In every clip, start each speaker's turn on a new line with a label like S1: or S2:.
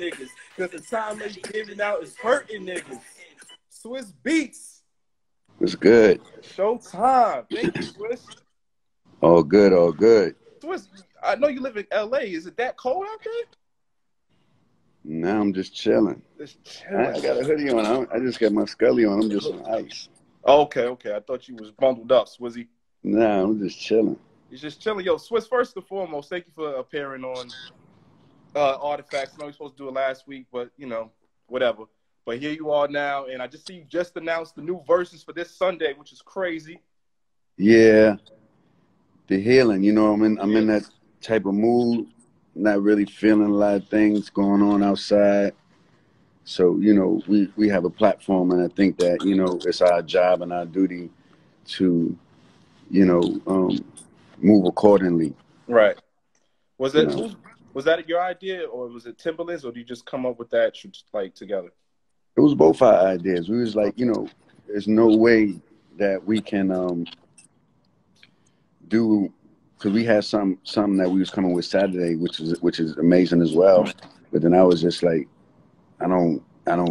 S1: niggas. Cause the time they giving out is hurting niggas. Swizz Beatz.
S2: It's good.
S1: Showtime. Thank you, Swizz.
S2: All good, all good.
S1: Swizz, I know you live in LA. Is it that cold out there?
S2: Now I'm just chilling.
S1: Just chilling.
S2: I got a hoodie on. I just got my Scully on. I'm just on ice.
S1: Okay. I thought you was bundled up, Swizzy.
S2: Nah, I'm just chilling.
S1: You're just chilling. Yo, Swizz, first and foremost, thank you for appearing on Artifacts. I know we were supposed to do it last week, but, you know, whatever. But here you are now, and I just see you just announced the new verses for this Sunday, which is crazy.
S2: Yeah. The healing, you know, I'm in that type of mood, not really feeling a lot of things going on outside. So, you know, we have a platform, and I think that, you know, it's our job and our duty to, you know, move accordingly.
S1: Right. Was that your idea, or was it Timberland's, or did you just come up with that like together?
S2: It was both our ideas. We was like, you know, there's no way that we can do, because we had something that we was coming with Saturday, which is amazing as well. But then I was just like, I don't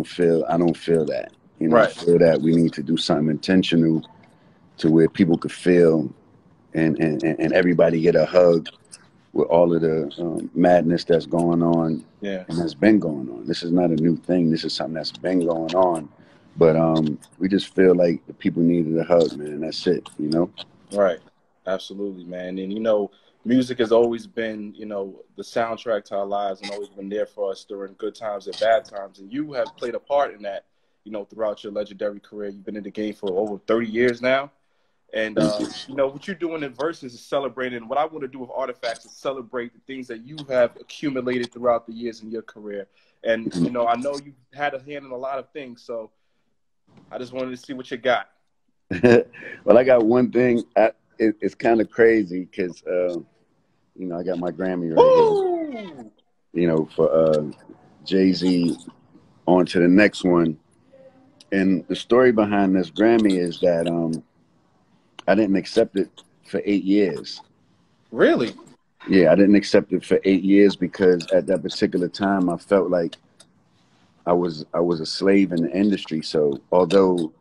S2: feel that. You know, right. I feel that we need to do something intentional to where people could feel and everybody get a hug with all of the madness that's going on.
S1: Yeah.
S2: And has been going on. This is not a new thing. This is something that's been going on. But we just feel like the people needed a hug, man. That's it, you know?
S1: Right. Absolutely, man. And, you know, music has always been, you know, the soundtrack to our lives and always been there for us during good times and bad times. And you have played a part in that, you know, throughout your legendary career. You've been in the game for over 30 years now. And, you know, what you're doing in Versus is celebrating. What I want to do with Artifacts is celebrate the things that you have accumulated throughout the years in your career. And, you know, I know you had a hand in a lot of things, so I just wanted to see what you got.
S2: Well, I got one thing. It's kind of crazy because, you know, I got my Grammy right here, you know, for JayZ on to the next one. And the story behind this Grammy is that I didn't accept it for 8 years.
S1: Really?
S2: Yeah, I didn't accept it for 8 years because at that particular time I felt like I was a slave in the industry. So although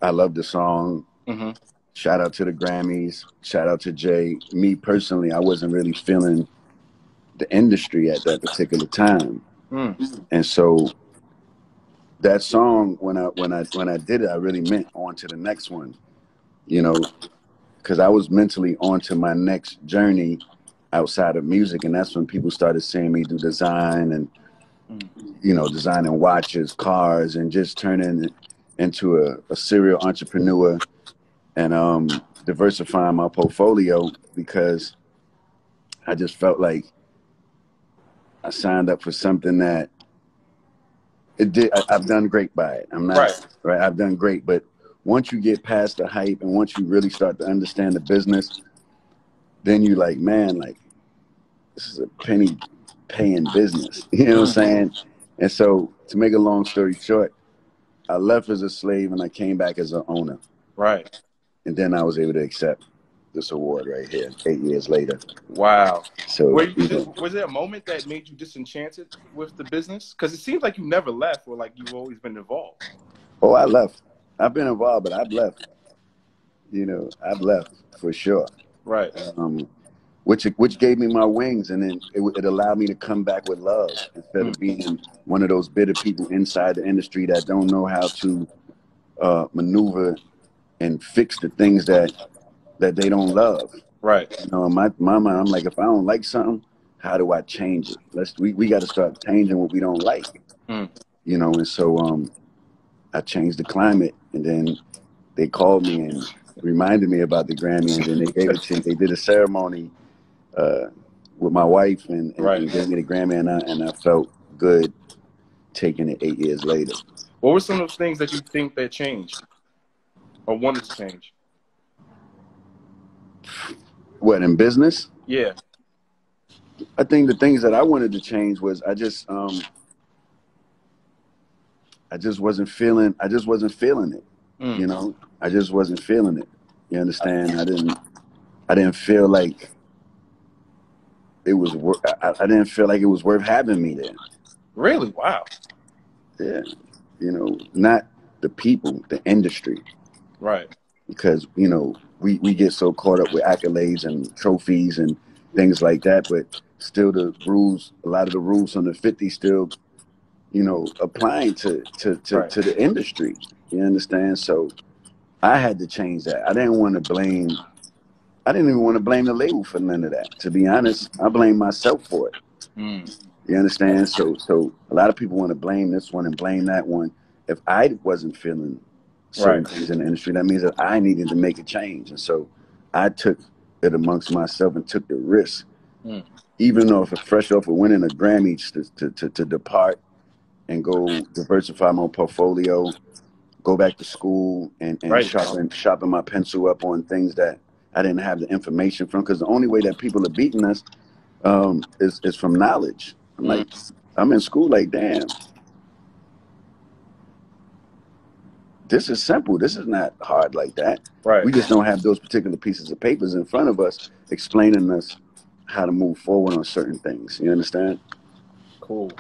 S2: I love the song, shout out to the Grammys, shout out to Jay. Me personally, I wasn't really feeling the industry at that particular time. And so that song, when I did it, I really meant on to the next one, you know, because I was mentally on to my next journey outside of music. And that's when people started seeing me do design and, you know, designing watches, cars, and just turning into a serial entrepreneur and diversifying my portfolio, because I just felt like I signed up for something that I've done great by it. I'm not right. I've done great, but once you get past the hype and once you really start to understand the business, then you like, man, like this is a penny paying business. You know what I'm saying? And so, to make a long story short, I left as a slave and I came back as an owner.
S1: Right.
S2: And then I was able to accept this award right here 8 years later.
S1: Wow.
S2: So
S1: was there a moment that made you disenchanted with the business? Because it seems like you never left, or like you've always been involved.
S2: Oh, I left. I've been involved, but I've left. You know, I've left for sure.
S1: Right.
S2: Which gave me my wings, and then it allowed me to come back with love instead of being one of those bitter people inside the industry that don't know how to maneuver and fix the things that they don't love.
S1: Right.
S2: You know, in my mind, I'm like, if I don't like something, how do I change it? We got to start changing what we don't like. You know, and so I changed the climate, and then they called me and reminded me about the Grammy, and then they gave it to me. They did a ceremony with my wife and gave me the Grammy, and I felt good taking it 8 years later.
S1: What were some of those things that you think that changed or wanted to change?
S2: What, in business?
S1: Yeah.
S2: I think the things that I wanted to change was I just wasn't feeling it. You know, I just wasn't feeling it. You understand? I didn't feel like it was I didn't feel like it was worth having me there.
S1: Really? Wow.
S2: Yeah, you know, not the people, the industry.
S1: Right.
S2: Because, you know, we get so caught up with accolades and trophies and things like that, but still the rules, a lot of the rules from the 50s still, you know, applying to the industry. You understand? So I had to change that. I didn't even want to blame the label for none of that. To be honest, I blame myself for it. You understand? So a lot of people want to blame this one and blame that one. If I wasn't feeling certain things in the industry, that means that I needed to make a change. And so I took it amongst myself and took the risk. Even though if fresh off of winning a Grammy to depart and go diversify my portfolio, go back to school and sharpen my pencil up on things that I didn't have the information from. Because the only way that people are beating us is from knowledge. I'm like, I'm in school like, damn, this is simple. This is not hard like that.
S1: Right.
S2: We just don't have those particular pieces of papers in front of us explaining us how to move forward on certain things. You understand?
S1: Cool.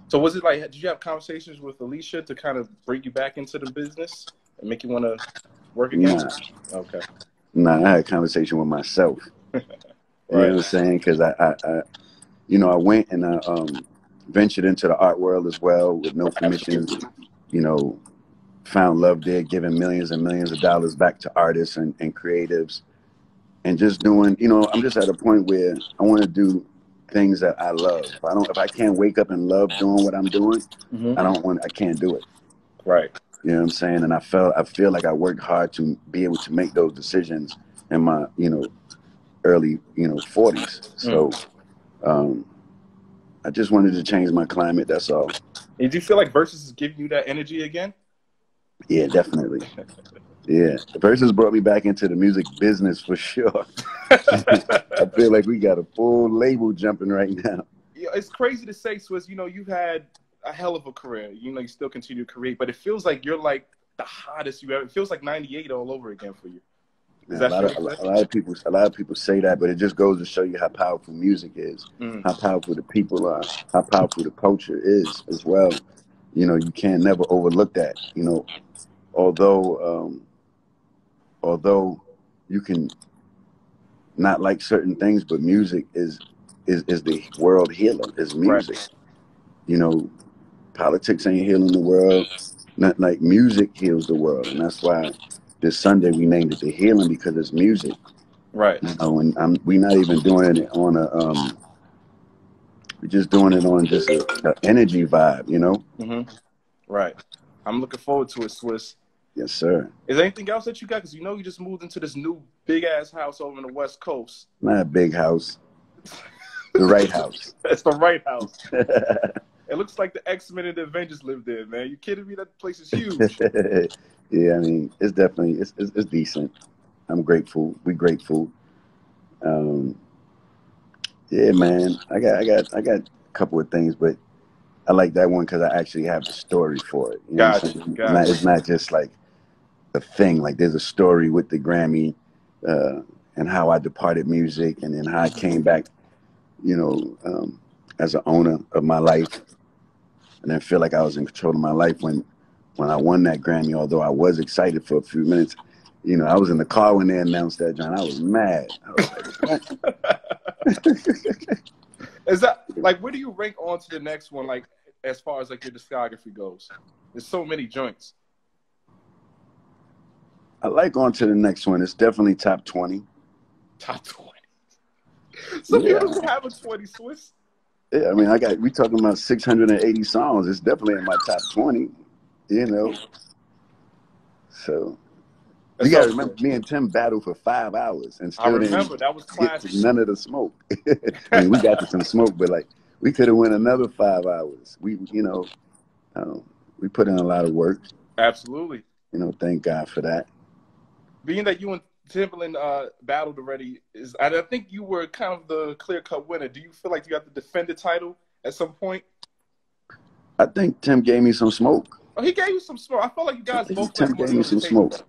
S1: So was it like, did you have conversations with Alicia to kind of bring you back into the business and make you want to work again?
S2: Nah.
S1: Okay.
S2: Nah, I had a conversation with myself. You know what I'm saying? Because I you know, I went and I ventured into the art world as well with no commissions. You know, found love there, giving millions and millions of dollars back to artists and creatives, and just doing. You know, I'm just at a point where I want to do things that I love. If I can't wake up and love doing what I'm doing, I can't do it.
S1: Right.
S2: You know what I'm saying? And I feel like I worked hard to be able to make those decisions in my, you know, early, you know, 40s. So I just wanted to change my climate, that's all.
S1: And do you feel like Versus is giving you that energy again?
S2: Yeah, definitely. Yeah. Versus brought me back into the music business for sure. I feel like we got a full label jumping right now.
S1: Yeah, it's crazy to say, Swizz, you know, you've had a hell of a career. You know, you still continue to create, but it feels like you're like the hottest you ever. It feels like '98 all over again for you.
S2: Is that a lot of people say that, but it just goes to show you how powerful music is, how powerful the people are, how powerful the culture is as well. You know, you can never overlook that. You know, although you can not like certain things, but music is the world healer. Is music. You know, politics ain't healing the world. Not like music heals the world, and that's why this Sunday we named it the healing, because it's music.
S1: Right.
S2: You know, and we're not even doing it on a we're just doing it on just a energy vibe, you know.
S1: Right. I'm looking forward to it, Swizz.
S2: Yes, sir.
S1: Is there anything else that you got? Because you know you just moved into this new big ass house over in the West Coast.
S2: Not a big house. The right house.
S1: It's the right house. It looks like the X-Men and the Avengers lived there, man. You kidding me? That place is huge.
S2: Yeah, I mean, it's definitely it's decent. I'm grateful. We grateful. Yeah, man. I got a couple of things, but I like that one because I actually have the story for it. You know what I'm saying? It's not just like a thing. Like there's a story with the Grammy and how I departed music, and then how I came back, you know, as an owner of my life, and then feel like I was in control of my life when I won that Grammy. Although I was excited for a few minutes, you know, I was in the car when they announced that, John. I was mad. I was like, what?
S1: Is that like, where do you rank on to the next one? Like, as far as like your discography goes, there's so many joints.
S2: I like on to the next one. It's definitely top 20.
S1: Top 20. Some people don't have a 20, Swizz.
S2: Yeah, I mean, we talking about 680 songs. It's definitely in my top 20, you know. So you got to remember, me and Tim battled for 5 hours and still didn't
S1: that was classic.
S2: Get none of the smoke. I mean, we got to some smoke, but like we could have went another 5 hours. We, you know, we put in a lot of work.
S1: Absolutely.
S2: You know, thank God for that.
S1: Being that you and Timberland battled already, I think you were kind of the clear-cut winner. Do you feel like you have to defend the title at some point?
S2: I think Tim gave me some smoke.
S1: Oh, he gave you some smoke. I felt like you guys both
S2: Tim gave me some smoke.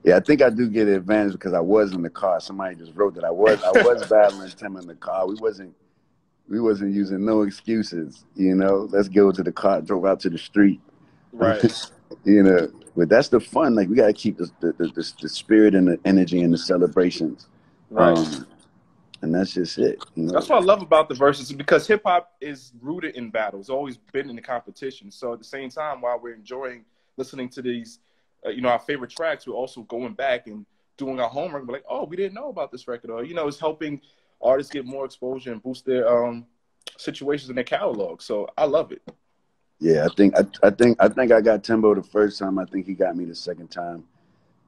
S2: Yeah, I think I do get an advantage because I was in the car. Somebody just wrote that I was battling Tim in the car. We wasn't using no excuses, you know. Let's go to the car, drove out to the street.
S1: Right.
S2: You know, but that's the fun. Like we gotta keep the spirit and the energy and the celebrations.
S1: Right.
S2: And that's just it. You know?
S1: That's what I love about the verses, because hip hop is rooted in battle. It's always been in the competition. So at the same time, while we're enjoying listening to these, our favorite tracks, we're also going back and doing our homework. We're like, oh, we didn't know about this record, or it's helping artists get more exposure and boost their situations in their catalog. So I love it.
S2: Yeah, I think I got Timbo the first time. I think he got me the second time.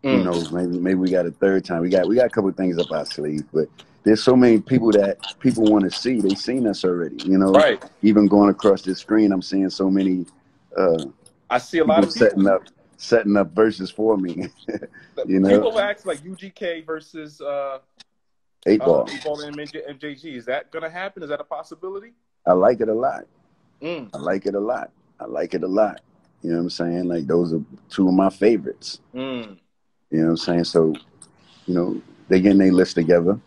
S2: Who knows? Maybe we got a third time. We got a couple of things up our sleeve, but there's so many people that people want to see. They've seen us already, you know.
S1: Right.
S2: Even going across this screen, I'm seeing so many.
S1: I see a lot of people
S2: setting up verses for me. You know,
S1: people ask like UGK versus
S2: 8-Ball
S1: and JayZ. Is that gonna happen? Is that a possibility?
S2: I like it a lot. I like it a lot. I like it a lot. You know what I'm saying? Like those are two of my favorites. You know what I'm saying? So, they getting their list together.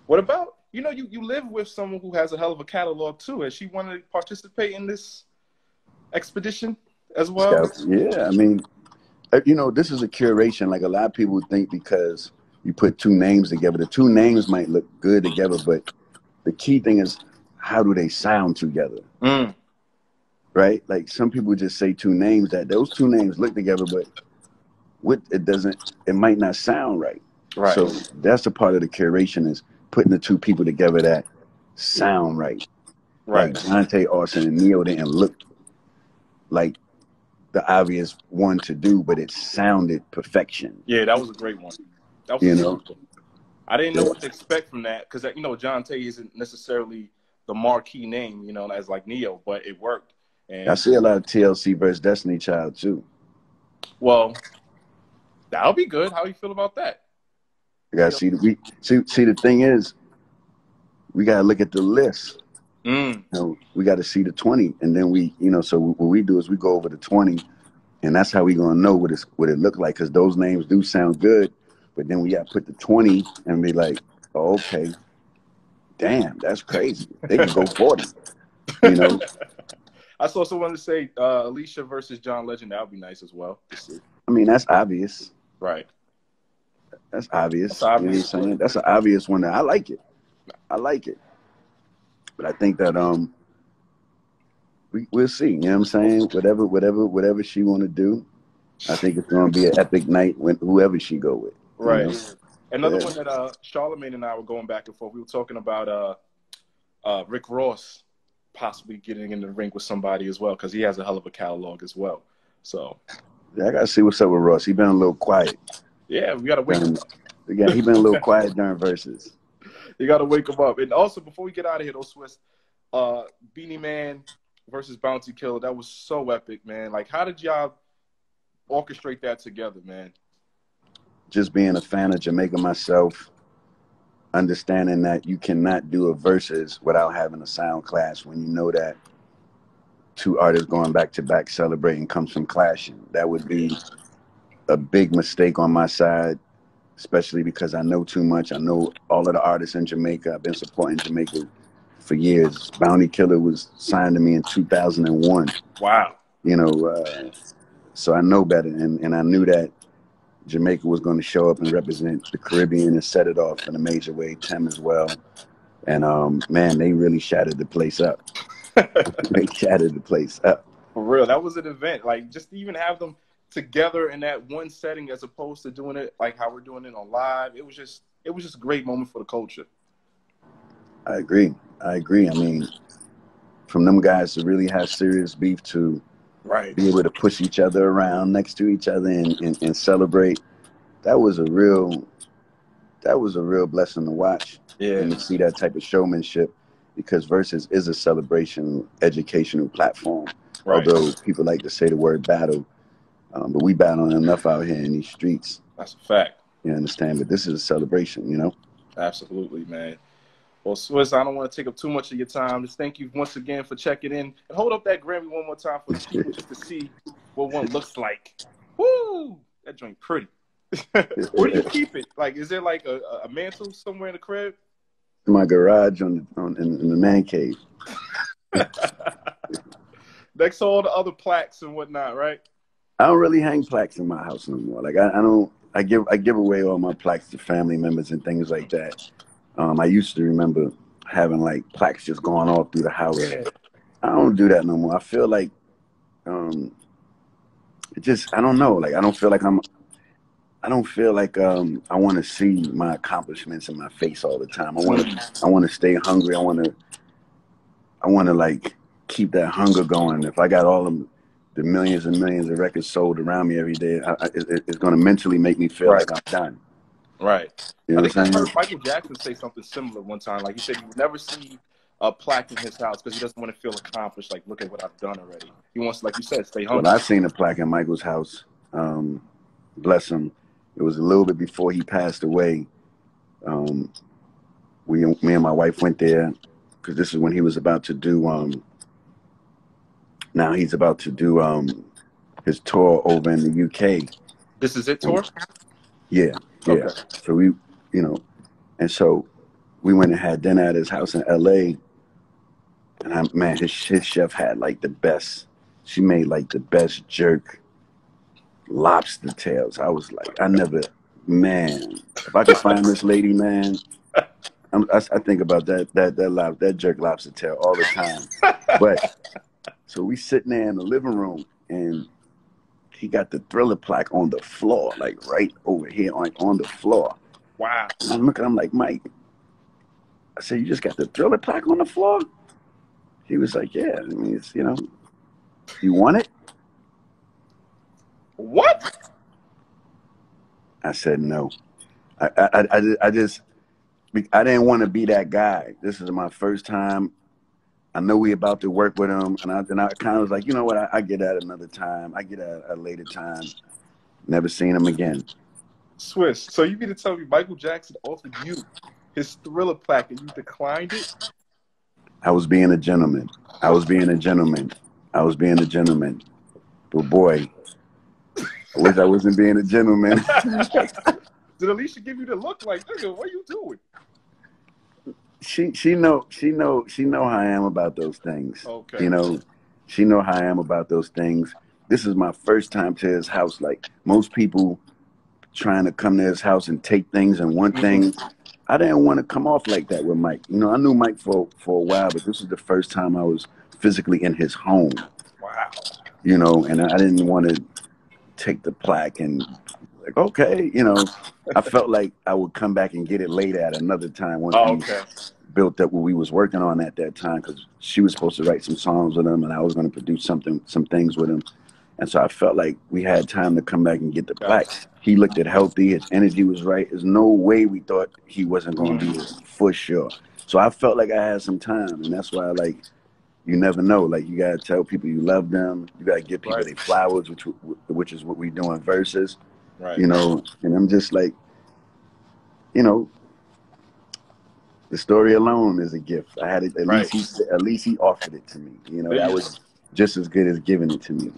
S1: What about, you live with someone who has a hell of a catalog too. Has she wanted to participate in this expedition as well?
S2: Yeah, I mean, this is a curation. Like a lot of people think because you put two names together, the two names might look good together, but the key thing is how do they sound together? Right? Like some people just say two names that those two names look together, but it might not sound right.
S1: Right.
S2: So that's a part of the curation is putting the two people together that sound right.
S1: Right.
S2: Like Dante, Austin, and Neo didn't look like the obvious one to do, but it sounded perfection.
S1: Yeah, that was a great one. That was I didn't know what to expect from that because Jonte isn't necessarily the marquee name, as like Neo, but it worked. And
S2: I see a lot of TLC versus Destiny Child too.
S1: Well, that'll be good. How you feel about that?
S2: You gotta see the thing is, we gotta look at the list. We got to see the 20, and then so what we do is we go over the 20, and that's how we gonna know what it look like, because those names do sound good, but then we got to put the 20 and be like, oh, okay, damn, that's crazy. They can go 40.
S1: I saw someone say Alicia versus John Legend. That would be nice as well to see.
S2: I mean, that's obvious.
S1: Right.
S2: That's obvious. You know what I'm saying? That's an obvious one. I like it. But I think that we'll see. You know what I'm saying? Whatever she want to do, I think it's going to be an epic night with whoever she go with.
S1: Right. Another one that Charlamagne and I were going back and forth. We were talking about Rick Ross possibly getting in the ring with somebody as well, because he has a hell of a catalog as well. So
S2: yeah, I got to see what's up with Ross. He been a little quiet.
S1: Yeah, we got to wake him up.
S2: Yeah, he been a little quiet during verses.
S1: You got to wake him up. And also, before we get out of here, though, Swizz, Beanie Man versus Bounty Killer, that was so epic, man. Like, how did y'all orchestrate that together, man?
S2: Just being a fan of Jamaica myself, understanding that you cannot do a verses without having a sound clash when you know that two artists going back to back celebrating comes from clashing. That would be a big mistake on my side, especially because I know too much. I know all of the artists in Jamaica. I've been supporting Jamaica for years. Bounty Killer was signed to me in 2001.
S1: Wow.
S2: So I know better. And I knew that Jamaica was going to show up and represent the Caribbean and set it off in a major way. Tim as well. And, man, they really shattered the place up. They shattered the place up.
S1: For real. That was an event. Like, just to even have them together in that one setting as opposed to doing it like how we're doing it on live. It was just a great moment for the culture.
S2: I agree. I mean, from them guys to really have serious beef to be able to push each other around next to each other and celebrate, that was a real blessing to watch.
S1: Yeah.
S2: And to see that type of showmanship, because Versus is a celebration, educational platform. Although people like to say the word battle, but we battle enough out here in these streets.
S1: That's a fact.
S2: You understand? But this is a celebration,
S1: Absolutely, man. Well, Swizz, I don't want to take up too much of your time. Just thank you once again for checking in. And hold up that Grammy one more time for the people just to see what one looks like. Woo! That joint pretty. Where do you keep it? Like, is there like a mantle somewhere in the crib?
S2: In my garage in the man cave.
S1: Next to all the other plaques and whatnot, right?
S2: I don't really hang plaques in my house no more. Like I don't. I give away all my plaques to family members and things like that. I used to remember having like plaques just going all through the house. Yeah. I don't do that no more. I feel like it just, I don't know. Like I don't feel like I don't feel like I want to see my accomplishments in my face all the time. I want to stay hungry. I want to like keep that hunger going. If I got all the millions and millions of records sold around me every day, it's going to mentally make me feel like I'm done.
S1: Right.
S2: You know
S1: I think I heard
S2: saying?
S1: Michael Jackson say something similar one time. Like he said, he would never see a plaque in his house because he doesn't want to feel accomplished. Like, look at what I've done already. He wants, like you said, stay hungry.
S2: Well, I seen a plaque in Michael's house. Bless him. It was a little bit before he passed away. Me and my wife went there because this is when he was about to do. Now he's about to do his tour over in the UK.
S1: This is it tour?
S2: Yeah. Okay. So we, and so we went and had dinner at his house in LA. And man, his chef had like the best. She made like the best jerk lobster tails. I was like, man, if I could find this lady, man, I think about that jerk lobster tail all the time. But so we sitting there in the living room, and he got the Thriller plaque on the floor, like right over here on the floor.
S1: Wow.
S2: And I'm looking, I'm like, Mike, I said, you just got the Thriller plaque on the floor? He was like, yeah. I mean, it's, you want it?
S1: What?
S2: I said no. I didn't want to be that guy. This is my first time. I know we about to work with him, and I kind of was like, you know what? I get at another time. I get at a later time. Never seen him again.
S1: Swizz, so you mean to tell me Michael Jackson offered you his Thriller plaque and you declined it?
S2: I was being a gentleman. I was being a gentleman. But boy, I wish I wasn't being a gentleman.
S1: Did Alicia give you the look like, nigga, what are you doing?
S2: She know how I am about those things.
S1: Okay.
S2: She know how I am about those things. This is my first time to his house. Like most people trying to come to his house and take things and want things. I didn't want to come off like that with Mike. I knew Mike for a while, but this was the first time I was physically in his home.
S1: Wow.
S2: And I didn't want to take the plaque and like, okay, I felt like I would come back and get it later at another time once we built up what we was working on at that time, because she was supposed to write some songs with him and I was going to produce some things with him. And so I felt like we had time to come back and get the plaque. He looked at healthy. His energy was right. There's no way we thought he wasn't going to be this for sure. So I felt like I had some time. And that's why, like, you never know. Like, you got to tell people you love them. You got to give people their flowers, which is what we do in verses.
S1: Right.
S2: And I'm just like, the story alone is a gift. I had it. At least he offered it to me. That was just as good as giving it to me.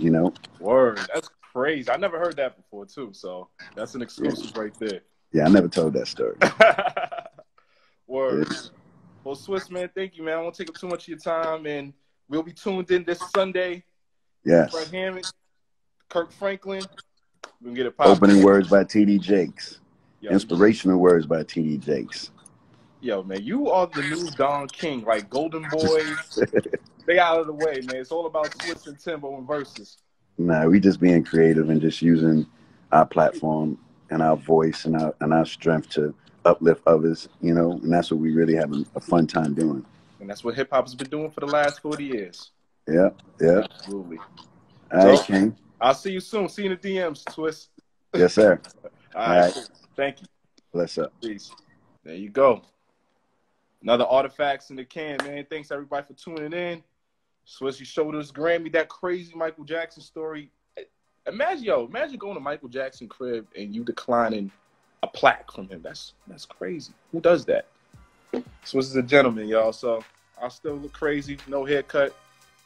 S1: Word. That's crazy. I never heard that before too. So that's an exclusive right there.
S2: Yeah, I never told that story.
S1: Word. Well, Swizz, man, thank you, man. I won't take up too much of your time, and we'll be tuned in this Sunday.
S2: Yes.
S1: Fred Hammond, Kirk Franklin. We can get it popping.
S2: Opening words by T.D. Jakes. Inspirational words by T.D. Jakes.
S1: Yo, man, you are the new Don King, like Golden Boys. They out of the way, man. It's all about Swizz and Timbo and verses.
S2: Nah, we just being creative and just using our platform and our voice and our strength to uplift others, and that's what we really have a fun time doing.
S1: And that's what hip hop has been doing for the last 40 years.
S2: Yeah.
S1: Absolutely.
S2: All right, King.
S1: I'll see you soon. See you in the DMs, Swizz.
S2: Yes, sir.
S1: All right. Cool. Thank you.
S2: Bless up.
S1: Peace. There you go. Another artifacts in the can, man. Thanks everybody for tuning in. Swizzy showed us Grammy, that crazy Michael Jackson story. Imagine going to Michael Jackson crib and you declining a plaque from him. That's crazy. Who does that? Swizz is a gentleman, y'all. So I'll still look crazy, no haircut,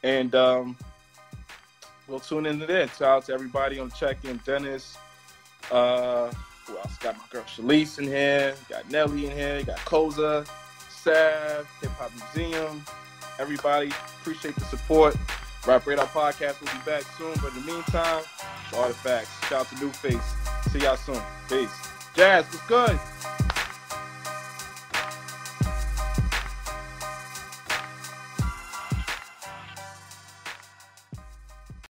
S1: and we'll tune into there. Shout out to everybody on check-in, Dennis, Who else? Got my girl Shalise in here. Got Nelly in here. Got Koza, Sav, Hip Hop Museum. Everybody, appreciate the support. Rap Radar Podcast will be back soon. But in the meantime, Artifacts. Shout out to New Face. See y'all soon. Peace. Jazz, what's good?